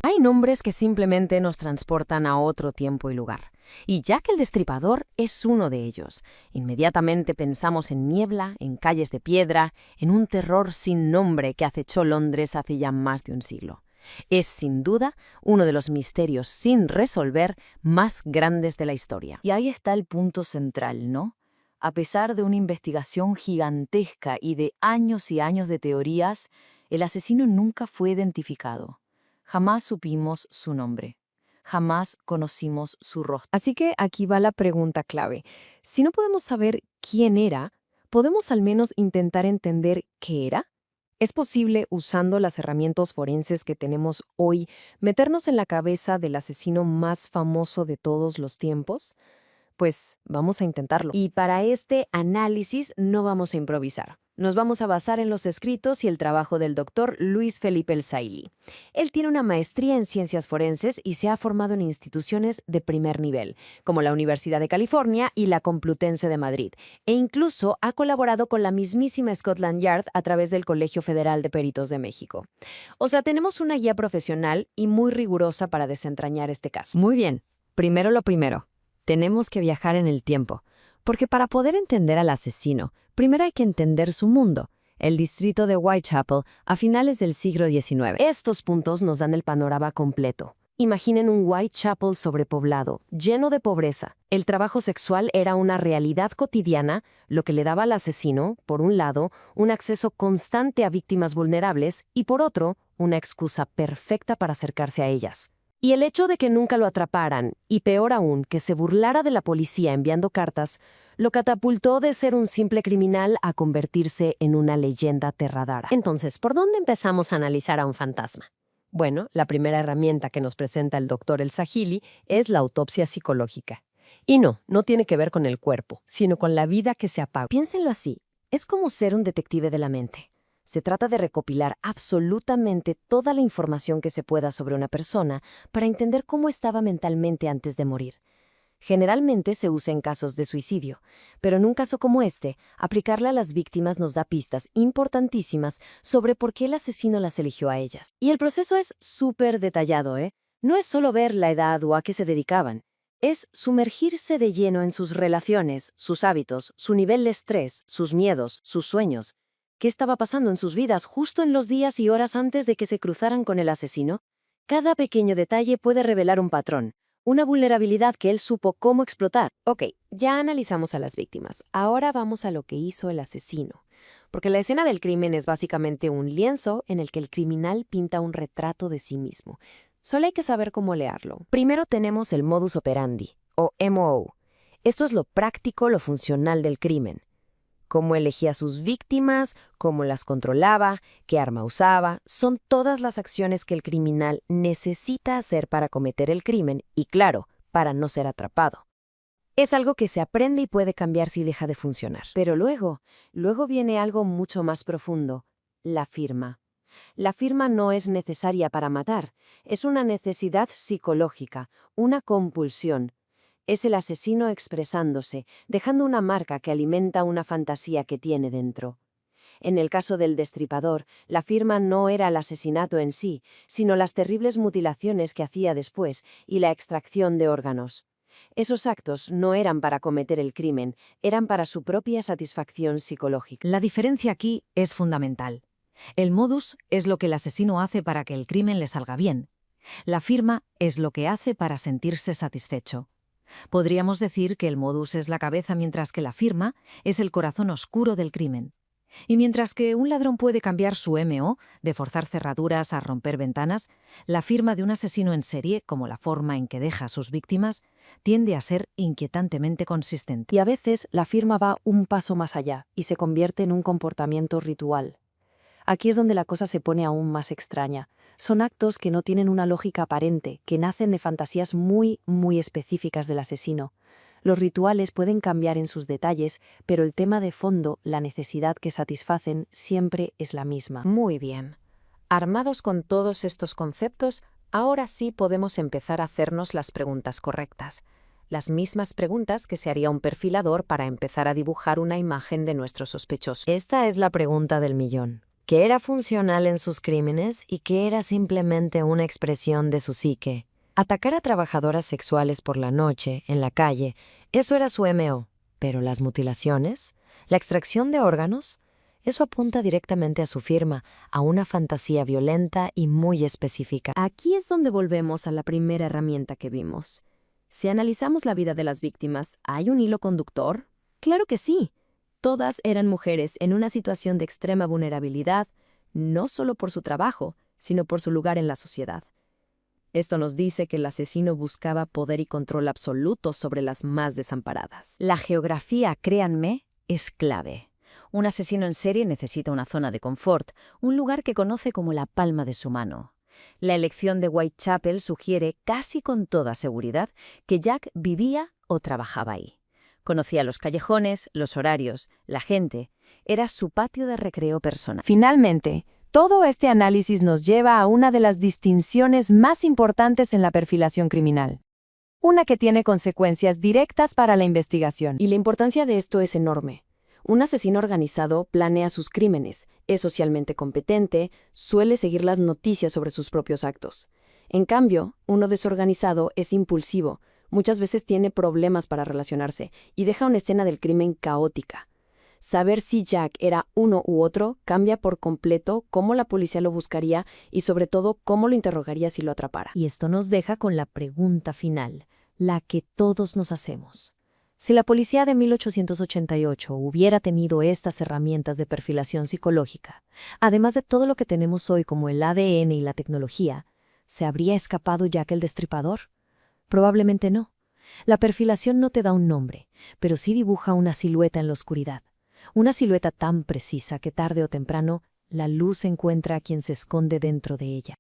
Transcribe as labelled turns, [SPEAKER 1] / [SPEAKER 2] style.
[SPEAKER 1] Hay nombres que simplemente nos transportan a otro tiempo y lugar. Y Jack el Destripador es uno de ellos. Inmediatamente pensamos en niebla, en calles de piedra, en un terror sin nombre que acechó Londres hace ya más de un siglo. Es, sin duda, uno de los misterios sin resolver más grandes de la historia.
[SPEAKER 2] Y ahí está el punto central, ¿no? A pesar de una investigación gigantesca y de años y años de teorías, el asesino nunca fue identificado. Jamás supimos su nombre. Jamás conocimos su rostro.
[SPEAKER 1] Así que aquí va la pregunta clave. Si no podemos saber quién era, ¿podemos al menos intentar entender qué era? ¿Es posible, usando las herramientas forenses que tenemos hoy, meternos en la cabeza del asesino más famoso de todos los tiempos? Pues vamos a intentarlo. Y para este análisis no vamos a improvisar. Nos vamos a basar en los escritos y el trabajo del doctor Luis Felipe El-Saili. Él tiene una maestría en ciencias forenses y se ha formado en instituciones de primer nivel, como la Universidad de California y la Complutense de Madrid, e incluso ha colaborado con la mismísima Scotland Yard a través del Colegio Federal de Peritos de México. O sea, tenemos una guía profesional y muy rigurosa para desentrañar este caso.
[SPEAKER 2] Muy bien. Primero lo primero. Tenemos que viajar en el tiempo, porque para poder entender al asesino, primero hay que entender su mundo, el distrito de Whitechapel a finales del siglo XIX.
[SPEAKER 1] Estos puntos nos dan el panorama completo. Imaginen un Whitechapel sobrepoblado, lleno de pobreza. El trabajo sexual era una realidad cotidiana, lo que le daba al asesino, por un lado, un acceso constante a víctimas vulnerables y, por otro, una excusa perfecta para acercarse a ellas. Y el hecho de que nunca lo atraparan, y peor aún, que se burlara de la policía enviando cartas, lo catapultó de ser un simple criminal a convertirse en una leyenda aterradora. Entonces, ¿por dónde empezamos a analizar a un fantasma? Bueno, la primera herramienta que nos presenta el doctor El-Saili es la autopsia psicológica. Y no tiene que ver con el cuerpo, sino con la vida que se apaga. Piénsenlo así, es como ser un detective de la mente. Se trata de recopilar absolutamente toda la información que se pueda sobre una persona para entender cómo estaba mentalmente antes de morir. Generalmente se usa en casos de suicidio, pero en un caso como este, aplicarla a las víctimas nos da pistas importantísimas sobre por qué el asesino las eligió a ellas. Y el proceso es súper detallado, ¿eh? No es solo ver la edad o a qué se dedicaban, es sumergirse de lleno en sus relaciones, sus hábitos, su nivel de estrés, sus miedos, sus sueños. ¿Qué estaba pasando en sus vidas justo en los días y horas antes de que se cruzaran con el asesino? Cada pequeño detalle puede revelar un patrón, una vulnerabilidad que él supo cómo explotar. Ok, ya analizamos a las víctimas. Ahora vamos a lo que hizo el asesino. Porque la escena del crimen es básicamente un lienzo en el que el criminal pinta un retrato de sí mismo. Solo hay que saber cómo leerlo. Primero tenemos el modus operandi, o MO. Esto es lo práctico, lo funcional del crimen. Cómo elegía a sus víctimas, cómo las controlaba, qué arma usaba, son todas las acciones que el criminal necesita hacer para cometer el crimen y, claro, para no ser atrapado. Es algo que se aprende y puede cambiar si deja de funcionar. Pero luego viene algo mucho más profundo, la firma. La firma no es necesaria para matar, es una necesidad psicológica, una compulsión. Es el asesino expresándose, dejando una marca que alimenta una fantasía que tiene dentro. En el caso del Destripador, la firma no era el asesinato en sí, sino las terribles mutilaciones que hacía después y la extracción de órganos. Esos actos no eran para cometer el crimen, eran para su propia satisfacción psicológica.
[SPEAKER 2] La diferencia aquí es fundamental. El modus es lo que el asesino hace para que el crimen le salga bien. La firma es lo que hace para sentirse satisfecho. Podríamos decir que el modus es la cabeza mientras que la firma es el corazón oscuro del crimen. Y mientras que un ladrón puede cambiar su MO, de forzar cerraduras a romper ventanas, la firma de un asesino en serie, como la forma en que deja a sus víctimas, tiende a ser inquietantemente consistente.
[SPEAKER 1] Y a veces la firma va un paso más allá y se convierte en un comportamiento ritual. Aquí es donde la cosa se pone aún más extraña. Son actos que no tienen una lógica aparente, que nacen de fantasías muy específicas del asesino. Los rituales pueden cambiar en sus detalles, pero el tema de fondo, la necesidad que satisfacen, siempre es la misma. Muy bien. Armados con todos estos conceptos, ahora sí podemos empezar a hacernos las preguntas correctas. Las mismas preguntas que se haría un perfilador para empezar a dibujar una imagen de nuestro sospechoso. Esta es la pregunta del millón. qué era funcional en sus crímenes y qué era simplemente una expresión de su psique. Atacar a trabajadoras sexuales por la noche, en la calle, eso era su MO. Pero las mutilaciones, la extracción de órganos, eso apunta directamente a su firma, a una fantasía violenta y muy específica.
[SPEAKER 3] Aquí es donde volvemos a la primera herramienta que vimos. Si analizamos la vida de las víctimas, ¿hay un hilo conductor? Claro que sí. Todas eran mujeres en una situación de extrema vulnerabilidad, no solo por su trabajo, sino por su lugar en la sociedad. Esto nos dice que el asesino buscaba poder y control absoluto sobre las más desamparadas.
[SPEAKER 2] La geografía, créanme, es clave. Un asesino en serie necesita una zona de confort, un lugar que conoce como la palma de su mano. La elección de Whitechapel sugiere casi con toda seguridad que Jack vivía o trabajaba ahí. Conocía los callejones, los horarios, la gente. Era su patio de recreo personal.
[SPEAKER 4] Finalmente, todo este análisis nos lleva a una de las distinciones más importantes en la perfilación criminal. Una que tiene consecuencias directas para la investigación.
[SPEAKER 3] Y la importancia de esto es enorme. Un asesino organizado planea sus crímenes, es socialmente competente, suele seguir las noticias sobre sus propios actos. En cambio, uno desorganizado es impulsivo, muchas veces tiene problemas para relacionarse y deja una escena del crimen caótica. Saber si Jack era uno u otro cambia por completo cómo la policía lo buscaría y sobre todo cómo lo interrogaría si lo atrapara.
[SPEAKER 1] Y esto nos deja con la pregunta final, la que todos nos hacemos. Si la policía de 1888 hubiera tenido estas herramientas de perfilación psicológica, además de todo lo que tenemos hoy como el ADN y la tecnología, ¿se habría escapado Jack el Destripador? Probablemente no. La perfilación no te da un nombre, pero sí dibuja una silueta en la oscuridad. Una silueta tan precisa que tarde o temprano la luz encuentra a quien se esconde dentro de ella.